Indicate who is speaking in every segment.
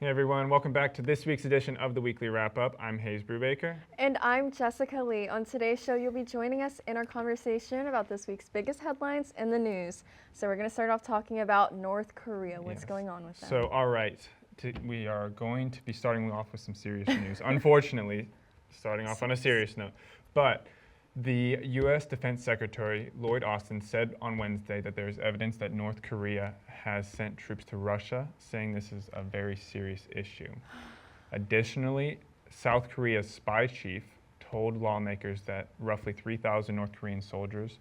Speaker 1: Hey everyone, welcome back to this week's edition of the Weekly Wrap-Up. I'm Brubaker.
Speaker 2: And I'm Jessica Lee. On today's show, you'll be joining us in our conversation about this week's biggest headlines in the news. So we're going to start off talking about North Korea. What's going on with them?
Speaker 1: So, all right, we are going to be starting off with some serious news. Unfortunately, starting off on a serious note. But the U.S. Defense Secretary Lloyd Austin said on Wednesday that there's evidence that North Korea has sent troops to Russia, saying this is a very serious issue. Additionally, South Korea's spy chief told lawmakers that roughly 3,000 North Korean soldiers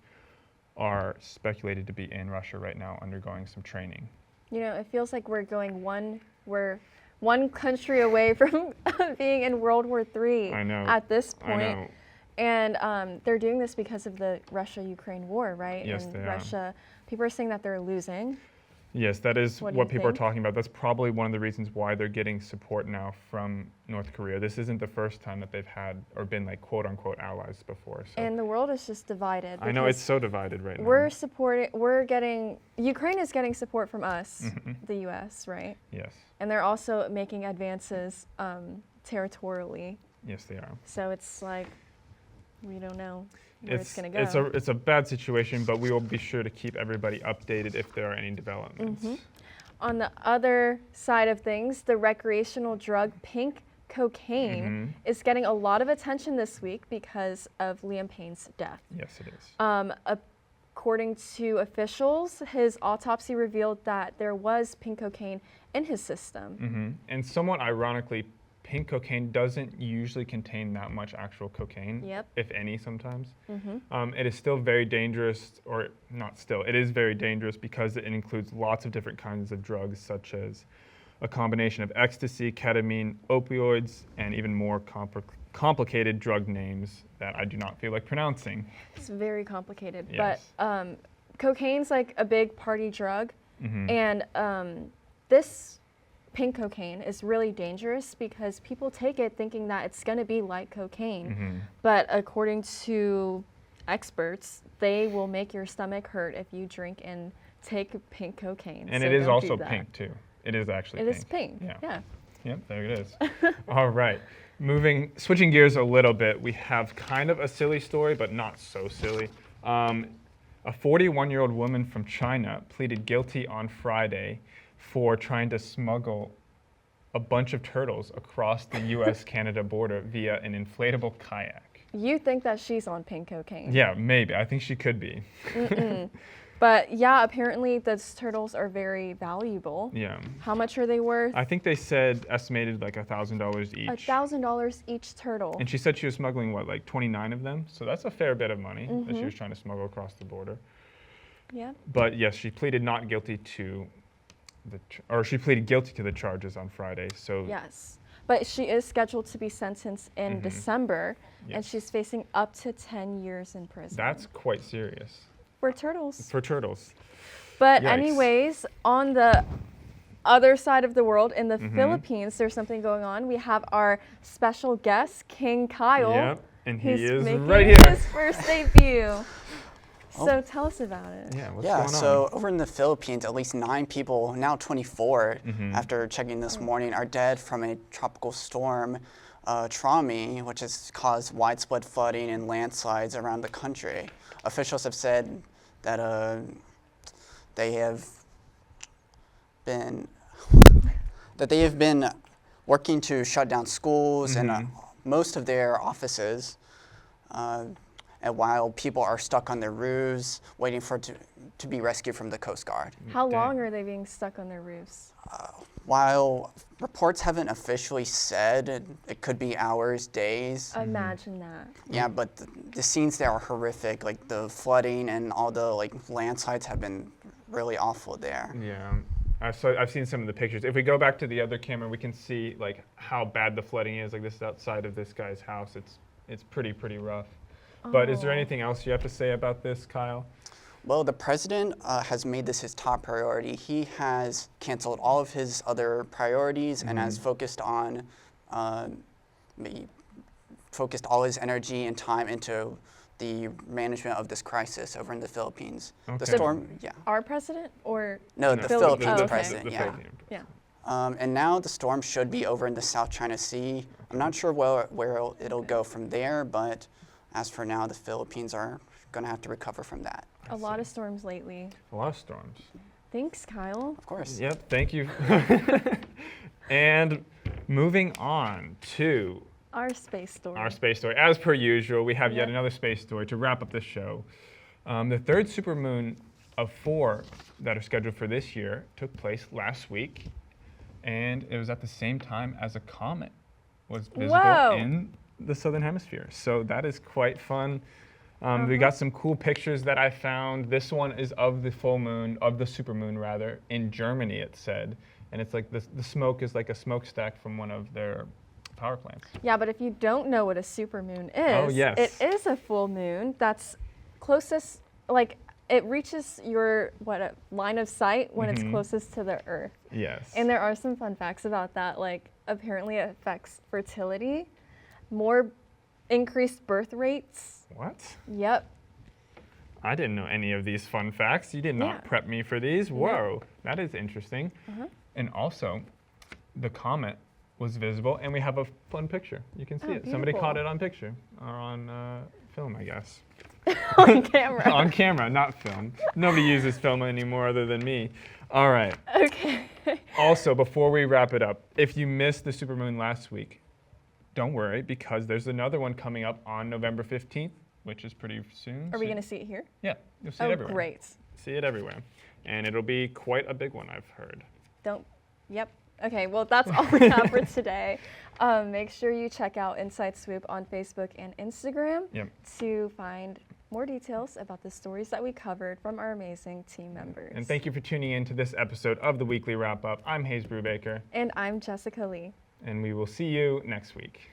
Speaker 1: are speculated to be in Russia right now undergoing some training.
Speaker 2: You know, it feels like we're one country away from being in World War III at this point.
Speaker 1: I know.
Speaker 2: And they're doing this because of the Russia-Ukraine war, right?
Speaker 1: Yes,
Speaker 2: and
Speaker 1: they
Speaker 2: Russia, people are saying that they're losing.
Speaker 1: Yes, that is what people
Speaker 2: think?
Speaker 1: are talking about. That's probably one of the reasons why they're getting support now from North Korea. This isn't the first time that they've had or been like quote unquote allies before. So.
Speaker 2: And the world is just divided.
Speaker 1: I know, it's so divided right now.
Speaker 2: Ukraine is getting support from us, the US, right?
Speaker 1: Yes.
Speaker 2: And they're also making advances territorially.
Speaker 1: Yes, they are.
Speaker 2: So it's like, we don't know where it's going to go.
Speaker 1: It's a bad situation, but we will be sure to keep everybody updated if there are any developments.
Speaker 2: On the other side of things, the recreational drug pink cocaine is getting a lot of attention this week because of Liam Payne's death.
Speaker 1: Yes, it is.
Speaker 2: According to officials, his autopsy revealed that there was pink cocaine in his system.
Speaker 1: And somewhat ironically, pink cocaine doesn't usually contain that much actual cocaine, if any sometimes. It is still very dangerous, or not still, it is very dangerous because it includes lots of different kinds of drugs such as a combination of ecstasy, ketamine, opioids, and even more complicated drug names that I do not feel like pronouncing.
Speaker 2: It's very complicated,
Speaker 1: Yes.
Speaker 2: but cocaine's like a big party drug, and this pink cocaine is really dangerous because people take it thinking that it's going to be like cocaine. But according to experts, they will make your stomach hurt if you drink and take pink cocaine.
Speaker 1: And
Speaker 2: so
Speaker 1: it is
Speaker 2: don't
Speaker 1: also
Speaker 2: do that.
Speaker 1: pink too. It is actually
Speaker 2: It
Speaker 1: pink.
Speaker 2: is pink, yeah.
Speaker 1: Yep, there it is. All right. Switching gears a little bit, we have kind of a silly story, but not so silly. A 41-year-old woman from China pleaded guilty on Friday for trying to smuggle a bunch of turtles across the U.S.-Canada border via an inflatable kayak.
Speaker 2: You think that she's on pink cocaine?
Speaker 1: Yeah, maybe. I think she could be.
Speaker 2: But yeah, apparently those turtles are very valuable.
Speaker 1: Yeah.
Speaker 2: How much are they worth?
Speaker 1: I think they said estimated like $1,000 each.
Speaker 2: $1,000 each turtle.
Speaker 1: And she said she was smuggling, what, like 29 of them? So that's a fair bit of money that she was trying to smuggle across the border.
Speaker 2: Yeah.
Speaker 1: But yes, she pleaded not guilty to she pleaded guilty to the charges on Friday. So
Speaker 2: yes, but she is scheduled to be sentenced in December, and she's facing up to 10 years in prison.
Speaker 1: That's quite serious.
Speaker 2: For turtles.
Speaker 1: For turtles.
Speaker 2: But
Speaker 1: Yikes.
Speaker 2: anyways, on the other side of the world, in the Philippines, there's something going on. We have our special guest, King Kyle.
Speaker 1: Yep, and he is
Speaker 2: making
Speaker 1: right here.
Speaker 2: his first debut. So tell us about it.
Speaker 1: Yeah, what's going on?
Speaker 3: So over in the Philippines, at least 9 people, now 24, after checking this morning, are dead from a tropical storm, Trami, which has caused widespread flooding and landslides around the country. Officials have said that they have been working to shut down schools and most of their offices. And while people are stuck on their roofs, waiting for it to be rescued from the Coast Guard.
Speaker 2: How long are they being stuck on their roofs?
Speaker 3: While reports haven't officially said, it could be hours, days.
Speaker 2: Imagine that.
Speaker 3: Yeah, but the scenes there are horrific. Like the flooding and all the landslides have been really awful there.
Speaker 1: Yeah. I've seen some of the pictures. If we go back to the other camera, we can see like how bad the flooding is. Like this is outside of this guy's house. It's pretty rough. But is there anything else you have to say about this, Kyle?
Speaker 3: Well, the president has made this his top priority. He has canceled all of his other priorities and has focused on focused all his energy and time into the management of this crisis over in the Philippines.
Speaker 1: Okay.
Speaker 3: The storm, yeah.
Speaker 2: Our president or?
Speaker 3: No, the Philippines
Speaker 2: okay.
Speaker 3: president,
Speaker 1: The
Speaker 3: yeah.
Speaker 1: Philippine.
Speaker 2: Yeah.
Speaker 3: And now the storm should be over in the South China Sea. I'm not sure where it'll go from there, but as for now, the Philippines are going to have to recover from that.
Speaker 2: A lot of storms lately.
Speaker 1: A lot of storms.
Speaker 2: Thanks, Kyle.
Speaker 3: Of course.
Speaker 1: Yep, thank you. And moving on to
Speaker 2: Our space story.
Speaker 1: our space story. As per usual, we have yet
Speaker 2: Yep.
Speaker 1: another space story to wrap up the show. The third supermoon of 4 that are scheduled for this year took place last week, and it was at the same time as a comet was visible
Speaker 2: Whoa.
Speaker 1: in the southern hemisphere. So that is quite fun. We got some cool pictures that I found. This one is of the full moon, of the supermoon rather, in Germany, it said. And it's like the smoke is like a smokestack from one of their power plants.
Speaker 2: Yeah, but if you don't know what a supermoon is,
Speaker 1: Oh, yes.
Speaker 2: it is a full moon that's closest, like it reaches your line of sight when it's closest to the Earth.
Speaker 1: Yes.
Speaker 2: And there are some fun facts about that. Like apparently it affects fertility, more increased birth rates.
Speaker 1: What?
Speaker 2: Yep.
Speaker 1: I didn't know any of these fun facts. You did not
Speaker 2: Yeah.
Speaker 1: prep me for these. Whoa, that is interesting. And also, the comet was visible, and we have a fun picture. You can see
Speaker 2: Oh,
Speaker 1: it. Somebody
Speaker 2: beautiful.
Speaker 1: caught it on picture, or on film, I guess.
Speaker 2: On camera.
Speaker 1: On camera, not film. Nobody uses film anymore other than me. All right.
Speaker 2: Okay.
Speaker 1: Also, before we wrap it up, if you missed the supermoon last week, don't worry, because there's another one coming up on November 15th, which is pretty soon.
Speaker 2: Are we
Speaker 1: So-
Speaker 2: going to see it here?
Speaker 1: Yeah, you'll see it
Speaker 2: Oh,
Speaker 1: everywhere.
Speaker 2: great.
Speaker 1: See it everywhere. And it'll be quite a big one, I've heard.
Speaker 2: Yep. Okay, well, that's all we have for today. Make sure you check out Inside Swoop on Facebook and Instagram
Speaker 1: Yep.
Speaker 2: to find more details about the stories that we covered from our amazing team members.
Speaker 1: And thank you for tuning in to this episode of the Weekly Wrap Up. I'm Hayes Brubaker,
Speaker 2: And I'm Jessica Lee.
Speaker 1: and we will see you next week.